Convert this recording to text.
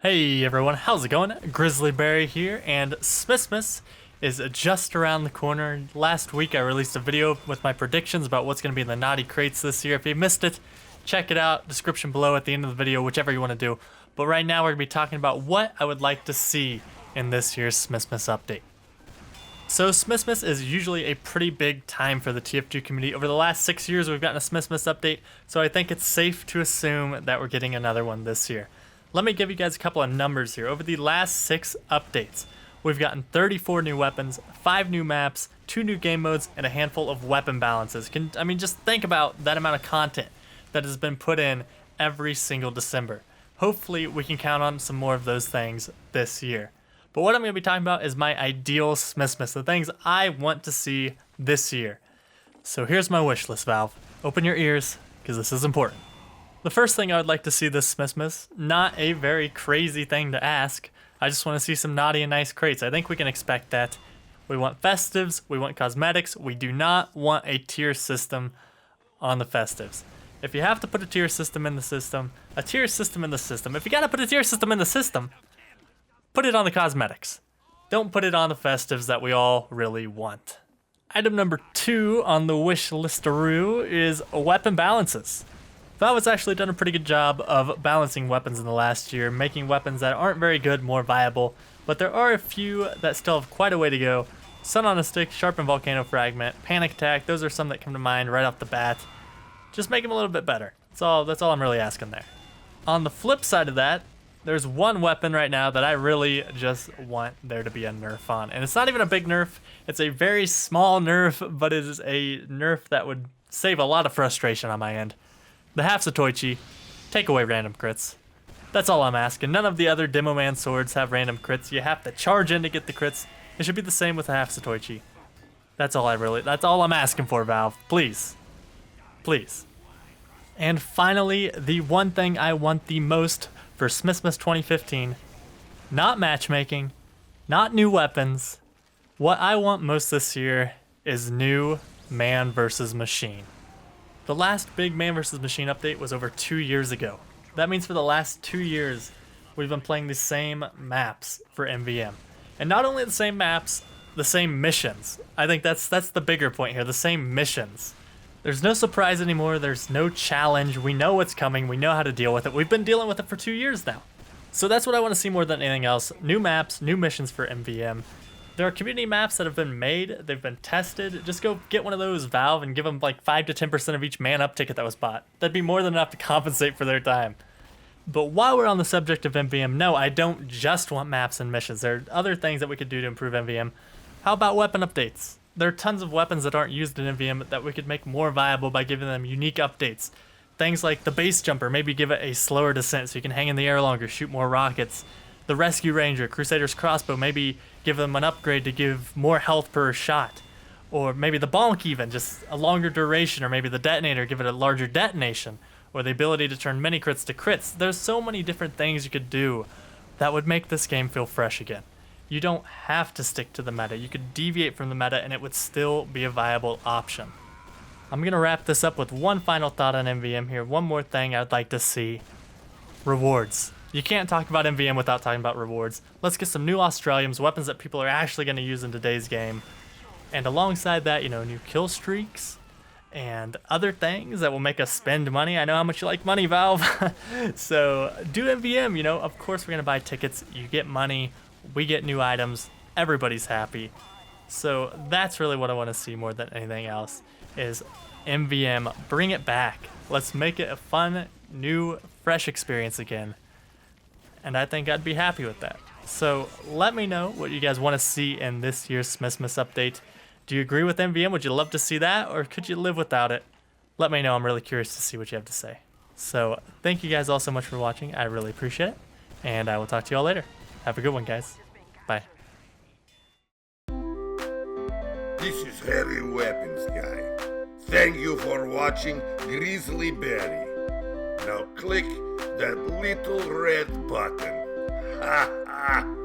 Hey everyone, how's it going? Grizzly here, and Smissmas is just around the corner. Last week I released a video with my predictions about what's going to be in the naughty crates this year. If you missed it, check it out, description below at the end of the video, whichever you want to do. But right now we're going to be talking about what I would like to see in this year's Smissmas update. So Smissmas is usually a pretty big time for the TF2 community. Over the last 6 years we've gotten a Smissmas update, so I think it's safe to assume that we're getting another one this year. Let me give you guys a couple of numbers here. Over the last 6 updates, we've gotten 34 new weapons, 5 new maps, 2 new game modes, and a handful of weapon balances. Just think about that amount of content that has been put in every single December. Hopefully we can count on some more of those things this year. But what I'm going to be talking about is my ideal Smissmas, the things I want to see this year. So here's my wish list, Valve. Open your ears, because this is important. The first thing I would like to see this Smissmas, not a very crazy thing to ask. I just want to see some naughty and nice crates. I think we can expect that. We want festives, we want cosmetics. We do not want a tier system on the festives. If you have to put a tier system in the system, a tier system in the system. If you gotta put a tier system in the system, put it on the cosmetics. Don't put it on the festives that we all really want. Item number 2 on the wish listaroo is weapon balances. Valve has actually done a pretty good job of balancing weapons in the last year, making weapons that aren't very good more viable, but there are a few that still have quite a way to go. Sun on a Stick, Sharpened Volcano Fragment, Panic Attack, those are some that come to mind right off the bat. Just make them a little bit better. That's all I'm really asking there. On the flip side of that, there's one weapon right now that I really just want there to be a nerf on. And it's not even a big nerf, it's a very small nerf, but it is a nerf that would save a lot of frustration on my end. The half Satoichi, take away random crits. That's all I'm asking. None of the other Demo Man swords have random crits. You have to charge in to get the crits. It should be the same with the half Satoichi. That's all I'm asking for, Valve. Please. Please. And finally, the one thing I want the most for Smissmas 2015, not matchmaking, not new weapons. What I want most this year is new man versus machine. The last big Man vs. Machine update was over 2 years ago. That means for the last 2 years, we've been playing the same maps for MVM. And not only the same maps, the same missions. I think that's the bigger point here, the same missions. There's no surprise anymore, there's no challenge, we know what's coming, we know how to deal with it. We've been dealing with it for 2 years now. So that's what I want to see more than anything else. New maps, new missions for MVM. There are community maps that have been made, they've been tested. Just go get one of those, Valve, and give them like 5 to 10% of each man up ticket that was bought. That'd be more than enough to compensate for their time. But while we're on the subject of MVM, no, I don't just want maps and missions. There are other things that we could do to improve MVM. How about weapon updates? There are tons of weapons that aren't used in MVM that we could make more viable by giving them unique updates. Things like the base jumper, maybe give it a slower descent so you can hang in the air longer, shoot more rockets. The Rescue Ranger, Crusader's Crossbow, maybe give them an upgrade to give more health per shot. Or maybe the Bonk even, just a longer duration, or maybe the Detonator, give it a larger detonation. Or the ability to turn mini crits to crits. There's so many different things you could do that would make this game feel fresh again. You don't have to stick to the meta. You could deviate from the meta and it would still be a viable option. I'm going to wrap this up with one final thought on MVM here. One more thing I'd like to see. Rewards. You can't talk about MVM without talking about rewards. Let's get some new Australiums, weapons that people are actually going to use in today's game. And alongside that, new kill streaks and other things that will make us spend money. I know how much you like money, Valve. So do MVM, of course we're going to buy tickets. You get money, we get new items, everybody's happy. So that's really what I want to see more than anything else is MVM. Bring it back. Let's make it a fun, new, fresh experience again. And I think I'd be happy with that. So let me know what you guys want to see in this year's Smissmas update. Do you agree with MVM? Would you love to see that? Or could you live without it? Let me know. I'm really curious to see what you have to say. So thank you guys all so much for watching. I really appreciate it. And I will talk to you all later. Have a good one, guys. Bye. This is Heavy Weapons Guy. Thank you for watching Grizzly Berry. Now click that little red button. Ha ha!